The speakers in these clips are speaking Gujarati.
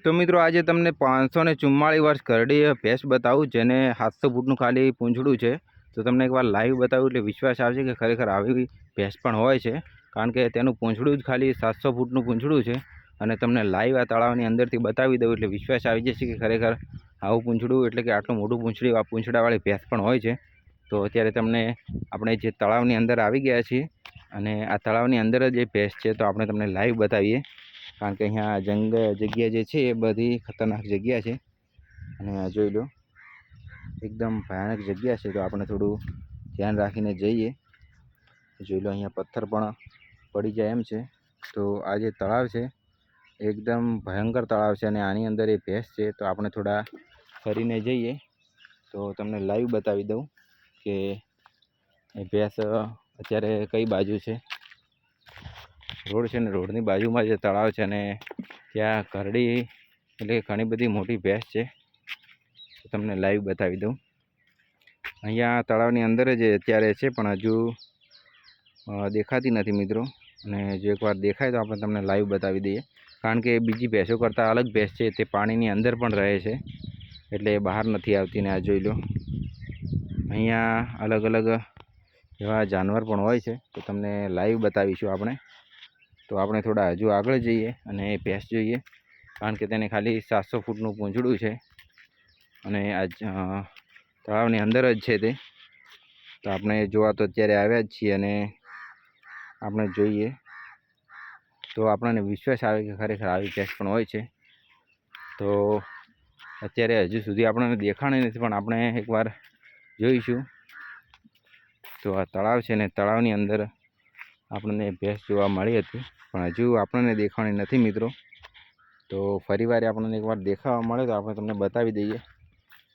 તો મિત્રો આજે તમને 544 વર્ષ ઘરડી ભેંસ બતાવું જેને 700 ફૂટનું ખાલી પૂંછડું છે। તો તમને એકવાર લાઈવ બતાવું એટલે વિશ્વાસ આવશે કે ખરેખર આવી ભેંસ પણ હોય છે, કારણ કે તેનું પૂંછડું જ ખાલી 700 ફૂટનું પૂંછડું છે। અને તમને લાઈવ આ તળાવની અંદરથી બતાવી દઉં એટલે વિશ્વાસ આવી જશે કે ખરેખર આવું પૂંછડું એટલે કે આટલું મોટું પૂંછડાવાળી ભેંસ પણ હોય છે। તો અત્યારે તમને આપણે જે તળાવની અંદર આવી ગયા છીએ અને આ તળાવની અંદર જ એ ભેંસ છે, તો આપણે તમને લાઈવ બતાવીએ, કારણ કે અહીંયા જગ્યા જે છે એ બધી ખતરનાક જગ્યા છે અને આ જોઈ લો એકદમ ભયાનક જગ્યા છે। તો આપણે થોડું ધ્યાન રાખીને જઈએ। જોઈ લો અહીંયા પથ્થર પણ પડી જાય એમ છે। તો આ જે તળાવ છે એકદમ ભયંકર તળાવ છે અને આની અંદર એ ભેંસ છે। તો આપણે થોડા ફરીને જઈએ તો તમને લાઈવ બતાવી દઉં કે એ ભેંસ અત્યારે કઈ બાજુ છે। રોડ છે ને રોડની બાજુમાં જે તળાવ છે અને ત્યાં ઘરડી એટલે ઘણી બધી મોટી ભેંસ છે। તો તમને લાઈવ બતાવી દઉં। અહીંયા તળાવની અંદર જ અત્યારે છે પણ હજુ દેખાતી નથી મિત્રો, અને જો એકવાર દેખાય તો આપણે તમને લાઈવ બતાવી દઈએ, કારણ કે બીજી ભેંસો કરતાં અલગ ભેંસ છે, તે પાણીની અંદર પણ રહે છે એટલે બહાર નથી આવતી। ને આ જોઈ લો અહીંયા અલગ અલગ એવા જાનવર પણ હોય છે, તો તમને લાઈવ બતાવીશું આપણે। તો આપણે થોડા હજુ આગળ જઈએ અને એ ભેંસ જોઈએ, કારણ કે તેને ખાલી 700 ફૂટનું પૂંછડું છે અને આ તળાવની અંદર જ છે તે। તો આપણે જોવા તો અત્યારે આવ્યા જ છીએ અને આપણે જોઈએ તો આપણને વિશ્વાસ આવે કે ખરેખર આવી ભેંસ પણ હોય છે। તો અત્યારે હજુ સુધી આપણને દેખાણી નથી પણ આપણે એકવાર જોઈશું। તો આ તળાવ છે ને તળાવની અંદર આપણને ભેંસ જોવા મળી હતી પણ હજુ આપણને દેખાણી નથી મિત્રો। તો ફરીવાર આપણને એકવાર દેખાવા મળે તો આપણે તમને બતાવી દઈએ।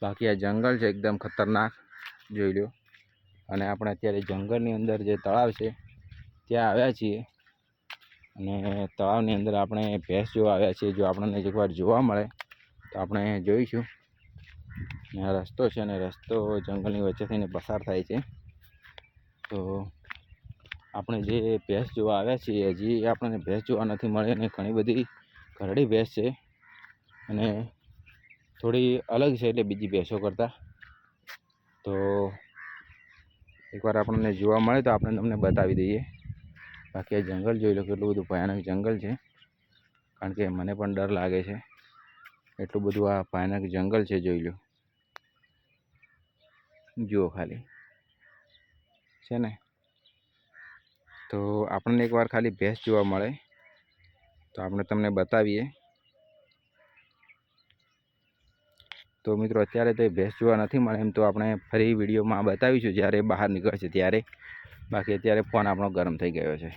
બાકી આ જંગલ છે એકદમ ખતરનાક, જોઈ લો। અને આપણે અત્યારે જંગલની અંદર જે તળાવ છે ત્યાં આવ્યા છીએ અને તળાવની અંદર આપણે ભેંસ જોવા આવ્યા છીએ। જો આપણને એકવાર જોવા મળે તો આપણે જોઈશું। અને આ રસ્તો છે અને રસ્તો જંગલની વચ્ચે થઈને પસાર થાય છે। તો આપણે જે ભેંસ જોવા આવ્યા છીએ હજી આપણને ભેંસ જોવા નથી મળી, અને ઘણી બધી ઘરડી ભેંસ છે અને થોડી અલગ છે એટલે બીજી ભેંસો કરતાં। તો એકવાર આપણને જોવા મળે તો આપણે તમને બતાવી દઈએ। બાકી આ જંગલ જોઈ લો કેટલું બધું ભયાનક જંગલ છે, કારણ કે મને પણ ડર લાગે છે એટલું બધું આ ભયાનક જંગલ છે। જોઈ લો, જુઓ ખાલી છે ને। તો આપણને એકવાર ખાલી ભેંસ જોવા મળે તો આપણે તમને બતાવીએ। તો મિત્રો અત્યારે તો ભેંસ જોવા નથી મળે, એમ તો આપણે ફરી વિડીયોમાં બતાવીશું જ્યારે બહાર નીકળશે ત્યારે। બાકી અત્યારે ફોન આપણો ગરમ થઈ ગયો છે।